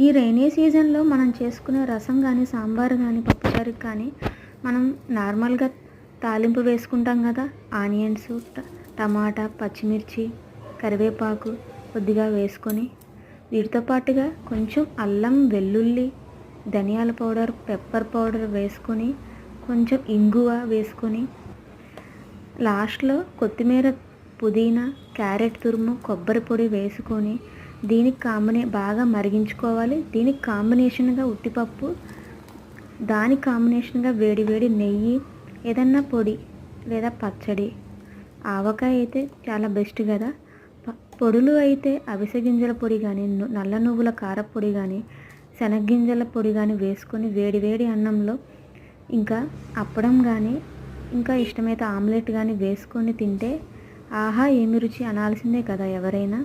ఈ రైనీ సీజన్లో మనం చేసుకునే రసం కానీ, సాంబార్ కానీ, పప్పుచారుకి కానీ మనం నార్మల్గా తాలింపు వేసుకుంటాం కదా. ఆనియన్స్, టమాటా, పచ్చిమిర్చి, కరివేపాకు కొద్దిగా వేసుకొని, వీటితో పాటుగా కొంచెం అల్లం, వెల్లుల్లి, ధనియాల పౌడర్, పెప్పర్ పౌడర్ వేసుకొని, కొంచెం ఇంగువ వేసుకొని, లాస్ట్లో కొత్తిమీర, పుదీనా, క్యారెట్ తురుము, కొబ్బరి పొడి వేసుకొని దీనికి బాగా మరిగించుకోవాలి. దీనికి కాంబినేషన్గా ఉట్టిపప్పు, దానికి కాంబినేషన్గా వేడి వేడి నెయ్యి, ఏదన్నా పొడి లేదా పచ్చడి. ఆవకాయ అయితే చాలా బెస్ట్ కదా. పొడులు అయితే అవిసె గింజల పొడి కానీ, నల్ల నువ్వుల కారపొడి కానీ, శనగ్గింజల పొడి కానీ వేసుకొని వేడి వేడి అన్నంలో ఇంకా అప్పడం కానీ, ఇంకా ఇష్టమైతే ఆమ్లెట్ కానీ వేసుకొని తింటే ఆహా ఏమి రుచి అనాల్సిందే కదా ఎవరైనా.